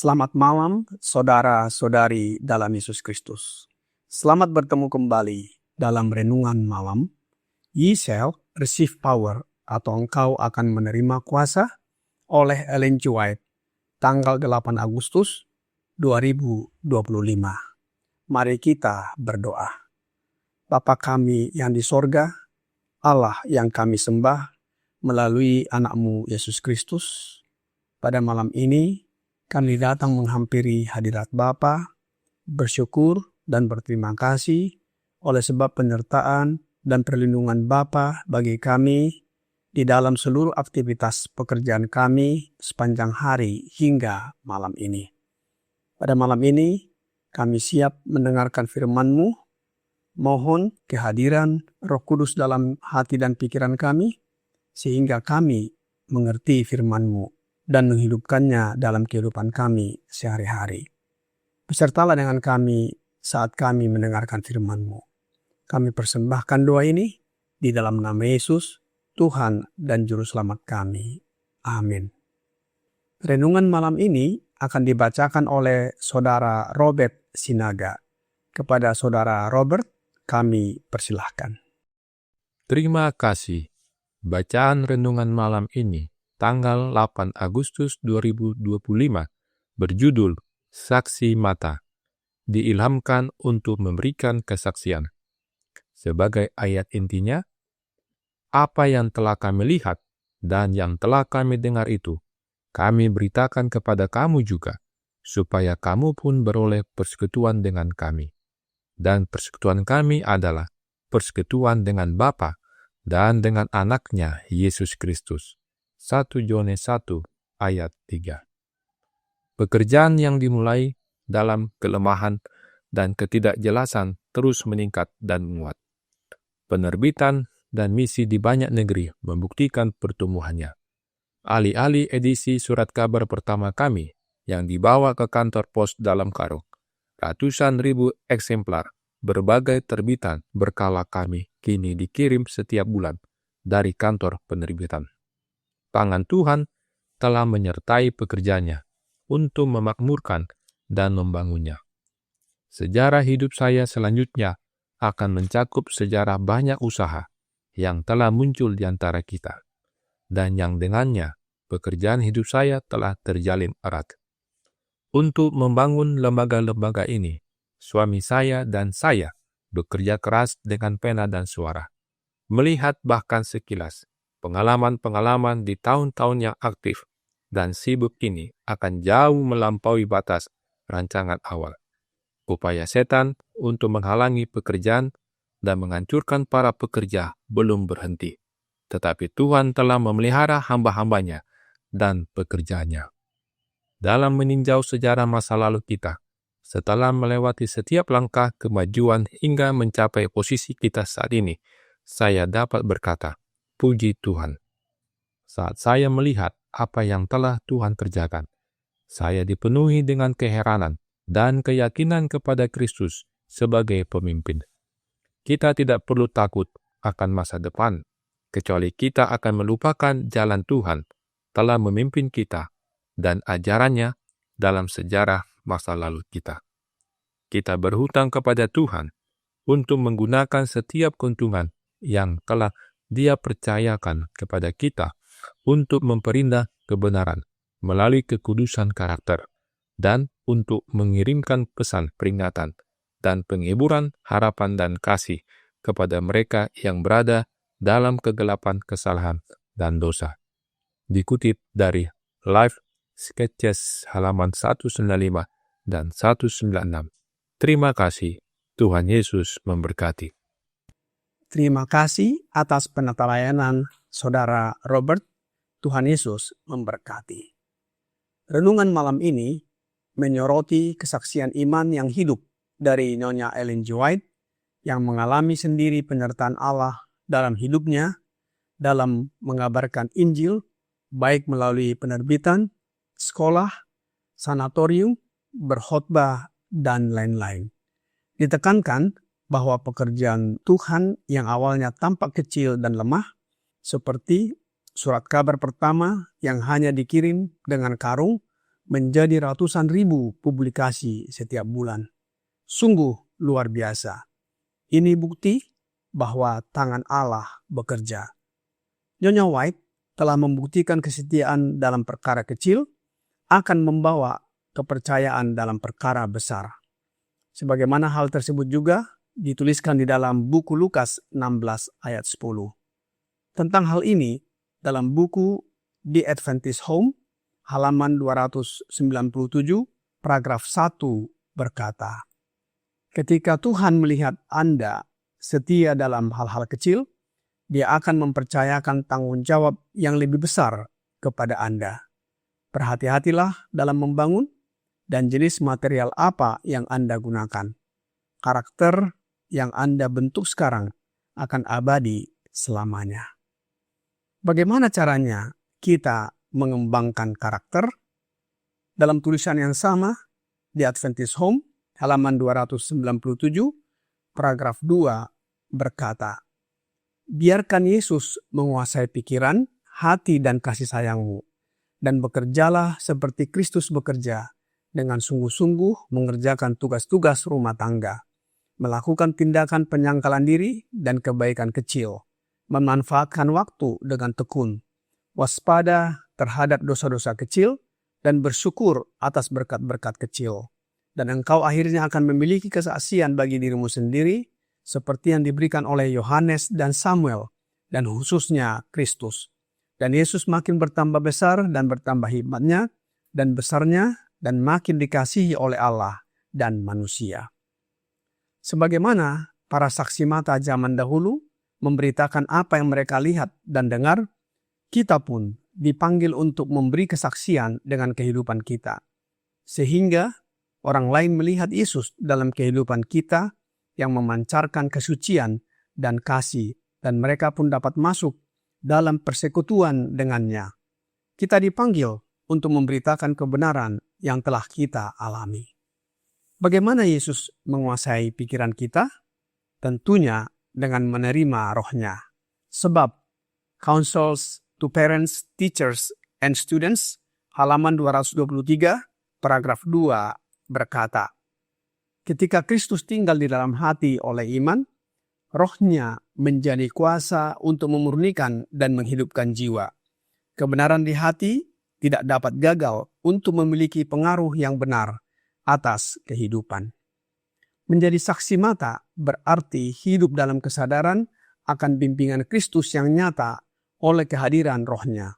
Selamat malam, saudara-saudari dalam Yesus Kristus. Selamat bertemu kembali dalam renungan malam. Ye shall receive power, atau engkau akan menerima kuasa, oleh Ellen G. White, tanggal 8 Agustus 2025. Mari kita berdoa. Bapa kami yang di sorga, Allah yang kami sembah melalui anak-Mu Yesus Kristus, pada malam ini kami datang menghampiri hadirat Bapa, bersyukur dan berterima kasih oleh sebab penyertaan dan perlindungan Bapa bagi kami di dalam seluruh aktivitas pekerjaan kami sepanjang hari hingga malam ini. Pada malam ini, kami siap mendengarkan firman-Mu. Mohon kehadiran Roh Kudus dalam hati dan pikiran kami, sehingga kami mengerti firman-Mu dan menghidupkannya dalam kehidupan kami sehari-hari. Besertalah dengan kami saat kami mendengarkan firman-Mu. Kami persembahkan doa ini di dalam nama Yesus, Tuhan dan Juru Selamat kami. Amin. Renungan malam ini akan dibacakan oleh Saudara Robert Sinaga. Kepada Saudara Robert, kami persilahkan. Terima kasih. Bacaan renungan malam ini tanggal 8 Agustus 2025, berjudul Saksi Mata, diilhamkan untuk memberikan kesaksian. Sebagai ayat intinya, apa yang telah kami lihat dan yang telah kami dengar itu, kami beritakan kepada kamu juga, supaya kamu pun beroleh persekutuan dengan kami. Dan persekutuan kami adalah persekutuan dengan Bapa dan dengan Anaknya Yesus Kristus. 1 Yohanes 1 ayat 3. Pekerjaan yang dimulai dalam kelemahan dan ketidakjelasan terus meningkat dan menguat. Penerbitan dan misi di banyak negeri membuktikan pertumbuhannya. Alih-alih edisi surat kabar pertama kami yang dibawa ke kantor pos dalam karung, ratusan ribu eksemplar berbagai terbitan berkala kami kini dikirim setiap bulan dari kantor penerbitan. Tangan Tuhan telah menyertai pekerjaannya untuk memakmurkan dan membangunnya. Sejarah hidup saya selanjutnya akan mencakup sejarah banyak usaha yang telah muncul di antara kita, dan yang dengannya pekerjaan hidup saya telah terjalin erat. Untuk membangun lembaga-lembaga ini, suami saya dan saya bekerja keras dengan pena dan suara. Melihat bahkan sekilas pengalaman-pengalaman di tahun-tahun yang aktif dan sibuk ini akan jauh melampaui batas rancangan awal. Upaya setan untuk menghalangi pekerjaan dan menghancurkan para pekerja belum berhenti. Tetapi Tuhan telah memelihara hamba-hambanya dan pekerjaannya. Dalam meninjau sejarah masa lalu kita, setelah melewati setiap langkah kemajuan hingga mencapai posisi kita saat ini, saya dapat berkata, puji Tuhan. Saat saya melihat apa yang telah Tuhan kerjakan, saya dipenuhi dengan keheranan dan keyakinan kepada Kristus sebagai pemimpin. Kita tidak perlu takut akan masa depan, kecuali kita akan melupakan jalan Tuhan telah memimpin kita dan ajarannya dalam sejarah masa lalu kita. Kita berhutang kepada Tuhan untuk menggunakan setiap keuntungan yang telah Dia percayakan kepada kita untuk memperindah kebenaran melalui kekudusan karakter dan untuk mengirimkan pesan peringatan dan penghiburan harapan dan kasih kepada mereka yang berada dalam kegelapan kesalahan dan dosa. Dikutip dari Live Sketches halaman 195 dan 196. Terima kasih. Tuhan Yesus memberkati. Terima kasih atas penata layanan Saudara Robert. Tuhan Yesus memberkati. Renungan malam ini menyoroti kesaksian iman yang hidup dari Nyonya Ellen G. White yang mengalami sendiri penyertaan Allah dalam hidupnya dalam mengabarkan Injil, baik melalui penerbitan, sekolah, sanatorium, berkhotbah, dan lain-lain. Ditekankan bahwa pekerjaan Tuhan yang awalnya tampak kecil dan lemah, seperti surat kabar pertama yang hanya dikirim dengan karung, menjadi ratusan ribu publikasi setiap bulan. Sungguh luar biasa. Ini bukti bahwa tangan Allah bekerja. Nyonya White telah membuktikan kesetiaan dalam perkara kecil akan membawa kepercayaan dalam perkara besar. Sebagaimana hal tersebut juga dituliskan di dalam buku Lukas 16 ayat 10. Tentang hal ini, dalam buku The Adventist Home, halaman 297, paragraf 1 berkata, ketika Tuhan melihat Anda setia dalam hal-hal kecil, Dia akan mempercayakan tanggung jawab yang lebih besar kepada Anda. Berhati-hatilah dalam membangun dan jenis material apa yang Anda gunakan. Karakter yang Anda bentuk sekarang akan abadi selamanya. Bagaimana caranya kita mengembangkan karakter? Dalam tulisan yang sama, di Adventist Home, halaman 297, paragraf 2 berkata, biarkan Yesus menguasai pikiran, hati, dan kasih sayangmu, dan bekerjalah seperti Kristus bekerja, dengan sungguh-sungguh mengerjakan tugas-tugas rumah tangga, melakukan tindakan penyangkalan diri dan kebaikan kecil, memanfaatkan waktu dengan tekun, waspada terhadap dosa-dosa kecil, dan bersyukur atas berkat-berkat kecil. Dan engkau akhirnya akan memiliki kesaksian bagi dirimu sendiri, seperti yang diberikan oleh Yohanes dan Samuel, dan khususnya Kristus. Dan Yesus makin bertambah besar dan bertambah hikmatnya, dan besarnya, dan makin dikasihi oleh Allah dan manusia. Sebagaimana para saksi mata zaman dahulu memberitakan apa yang mereka lihat dan dengar, kita pun dipanggil untuk memberi kesaksian dengan kehidupan kita. Sehingga orang lain melihat Yesus dalam kehidupan kita yang memancarkan kesucian dan kasih, dan mereka pun dapat masuk dalam persekutuan dengannya. Kita dipanggil untuk memberitakan kebenaran yang telah kita alami. Bagaimana Yesus menguasai pikiran kita? Tentunya dengan menerima rohnya. Sebab Counsels to Parents, Teachers, and Students, halaman 223, paragraf 2 berkata, ketika Kristus tinggal di dalam hati oleh iman, rohnya menjadi kuasa untuk memurnikan dan menghidupkan jiwa. Kebenaran di hati tidak dapat gagal untuk memiliki pengaruh yang benar atas kehidupan. Menjadi saksi mata berarti hidup dalam kesadaran akan bimbingan Kristus yang nyata oleh kehadiran rohnya,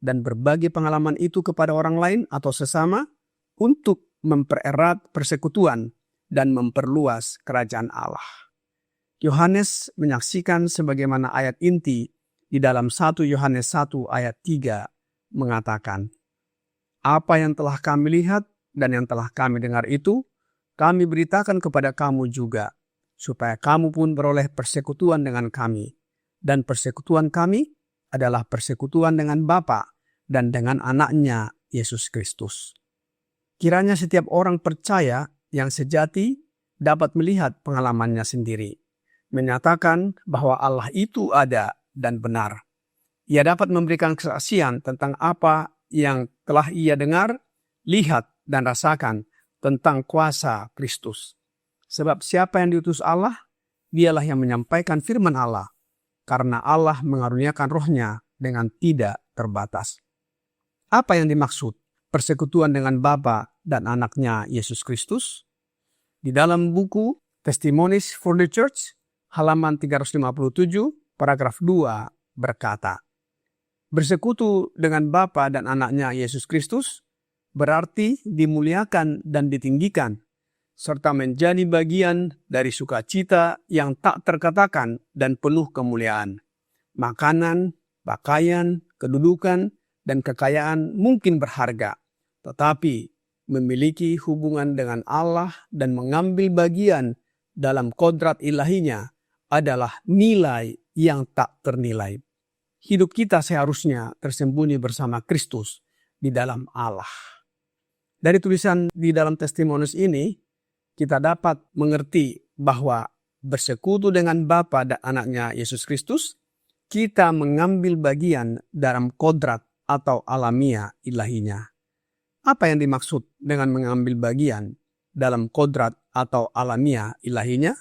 dan berbagi pengalaman itu kepada orang lain atau sesama untuk mempererat persekutuan dan memperluas kerajaan Allah. Yohanes menyaksikan sebagaimana ayat inti di dalam 1 Yohanes 1 ayat 3 mengatakan, apa yang telah kami lihat dan yang telah kami dengar itu, kami beritakan kepada kamu juga, supaya kamu pun beroleh persekutuan dengan kami. Dan persekutuan kami adalah persekutuan dengan Bapa dan dengan anaknya Yesus Kristus. Kiranya setiap orang percaya yang sejati dapat melihat pengalamannya sendiri, menyatakan bahwa Allah itu ada dan benar. Ia dapat memberikan kesaksian tentang apa yang telah ia dengar, lihat, dan rasakan tentang kuasa Kristus. Sebab siapa yang diutus Allah, dialah yang menyampaikan firman Allah, karena Allah mengaruniakan rohnya dengan tidak terbatas. Apa yang dimaksud persekutuan dengan Bapa dan anaknya Yesus Kristus? Di dalam buku Testimonies for the Church, halaman 357, paragraf 2 berkata, Bersekutu dengan Bapa dan anaknya Yesus Kristus berarti dimuliakan dan ditinggikan, serta menjadi bagian dari sukacita yang tak terkatakan dan penuh kemuliaan. Makanan, pakaian, kedudukan, dan kekayaan mungkin berharga, tetapi memiliki hubungan dengan Allah dan mengambil bagian dalam kodrat ilahinya adalah nilai yang tak ternilai. Hidup kita seharusnya tersembunyi bersama Kristus di dalam Allah. Dari tulisan di dalam testimonies ini, kita dapat mengerti bahwa bersekutu dengan Bapa dan anaknya Yesus Kristus, kita mengambil bagian dalam kodrat atau alamiah ilahinya. Apa yang dimaksud dengan mengambil bagian dalam kodrat atau alamiah ilahinya?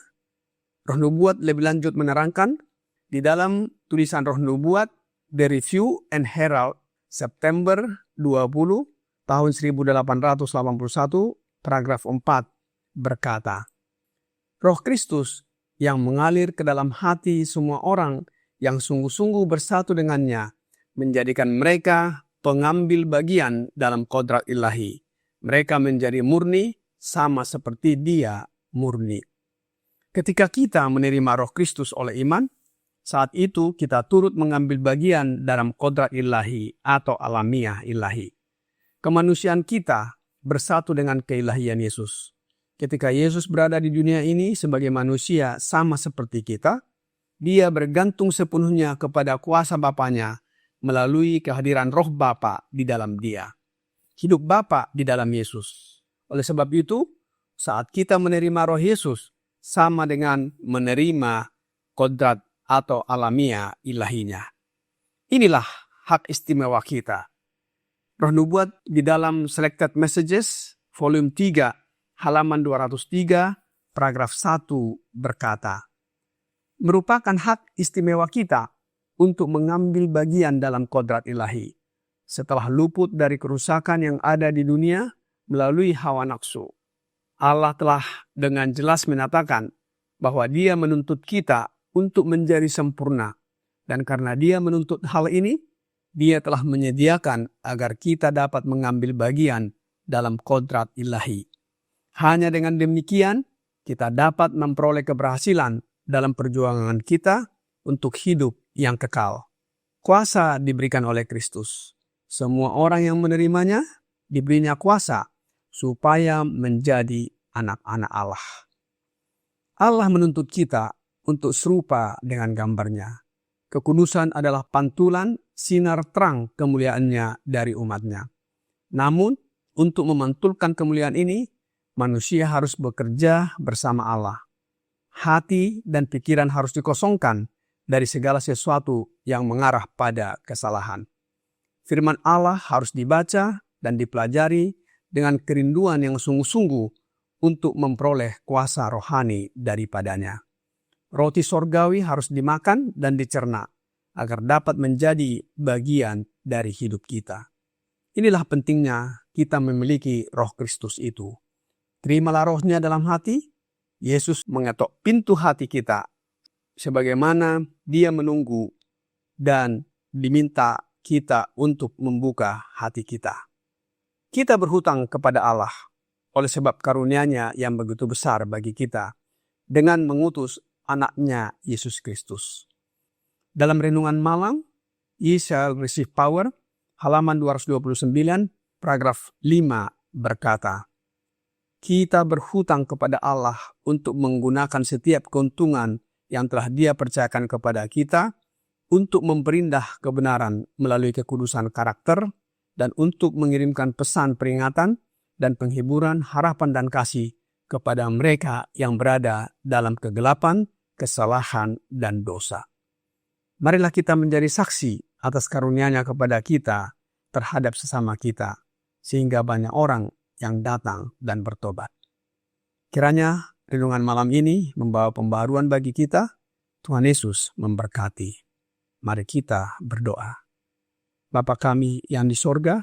Roh Nubuat lebih lanjut menerangkan di dalam tulisan Roh Nubuat The Review and Herald September 20 tahun 1881 paragraf 4 berkata, Roh Kristus yang mengalir ke dalam hati semua orang yang sungguh-sungguh bersatu dengannya menjadikan mereka pengambil bagian dalam kodrat ilahi. Mereka menjadi murni sama seperti Dia murni. Ketika kita menerima Roh Kristus oleh iman, saat itu kita turut mengambil bagian dalam kodrat ilahi atau alamiah ilahi. Kemanusiaan kita bersatu dengan keilahian Yesus. Ketika Yesus berada di dunia ini sebagai manusia sama seperti kita, Dia bergantung sepenuhnya kepada kuasa Bapanya melalui kehadiran Roh Bapa di dalam Dia. Hidup Bapa di dalam Yesus. Oleh sebab itu, saat kita menerima Roh Yesus, sama dengan menerima kodrat atau alamiah ilahinya. Inilah hak istimewa kita. Roh Nubuat di dalam Selected Messages, volume 3, halaman 203, paragraf 1 berkata, merupakan hak istimewa kita untuk mengambil bagian dalam kodrat ilahi, setelah luput dari kerusakan yang ada di dunia melalui hawa nafsu. Allah telah dengan jelas menyatakan bahwa Dia menuntut kita untuk menjadi sempurna. Dan karena Dia menuntut hal ini, Dia telah menyediakan agar kita dapat mengambil bagian dalam kodrat ilahi. Hanya dengan demikian, kita dapat memperoleh keberhasilan dalam perjuangan kita untuk hidup yang kekal. Kuasa diberikan oleh Kristus. Semua orang yang menerimanya diberinya kuasa supaya menjadi anak-anak Allah. Allah menuntut kita untuk serupa dengan gambarnya. Kekudusan adalah pantulan sinar terang kemuliaannya dari umatnya. Namun, untuk memantulkan kemuliaan ini, manusia harus bekerja bersama Allah. Hati dan pikiran harus dikosongkan dari segala sesuatu yang mengarah pada kesalahan. Firman Allah harus dibaca dan dipelajari dengan kerinduan yang sungguh-sungguh untuk memperoleh kuasa rohani daripadanya. Roti sorgawi harus dimakan dan dicerna agar dapat menjadi bagian dari hidup kita. Inilah pentingnya kita memiliki Roh Kristus itu. Terimalah rohnya dalam hati. Yesus mengetok pintu hati kita sebagaimana Dia menunggu dan diminta kita untuk membuka hati kita. Kita berhutang kepada Allah oleh sebab karunia-Nya yang begitu besar bagi kita dengan mengutus anaknya Yesus Kristus. Dalam renungan malam, Ye shall receive power, halaman 229, paragraf 5 berkata, kita berhutang kepada Allah untuk menggunakan setiap keuntungan yang telah Dia percayakan kepada kita untuk memperindah kebenaran melalui kekudusan karakter dan untuk mengirimkan pesan peringatan dan penghiburan harapan dan kasih kepada mereka yang berada dalam kegelapan, kesalahan, dan dosa. Marilah kita menjadi saksi atas karunia-Nya kepada kita terhadap sesama kita, sehingga banyak orang yang datang dan bertobat. Kiranya renungan malam ini membawa pembaharuan bagi kita. Tuhan Yesus memberkati. Mari kita berdoa. Bapa kami yang di sorga,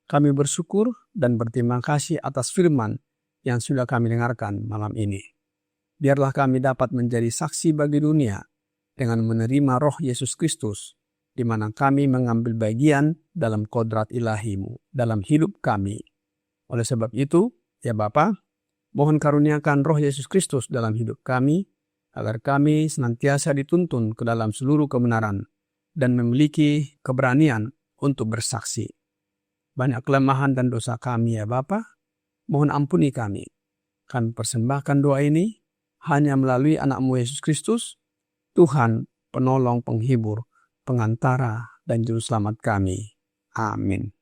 kami bersyukur dan berterima kasih atas firman yang sudah kami dengarkan malam ini. Biarlah kami dapat menjadi saksi bagi dunia dengan menerima Roh Yesus Kristus di mana kami mengambil bagian dalam kodrat ilahi-Mu dalam hidup kami. Oleh sebab itu, ya Bapa, mohon karuniakan Roh Yesus Kristus dalam hidup kami, agar kami senantiasa dituntun ke dalam seluruh kebenaran dan memiliki keberanian untuk bersaksi. Banyak kelemahan dan dosa kami, ya Bapa, mohon ampuni kami. Kami persembahkan doa ini hanya melalui anak-Mu Yesus Kristus, Tuhan, penolong, penghibur, pengantara, dan juru selamat kami. Amin.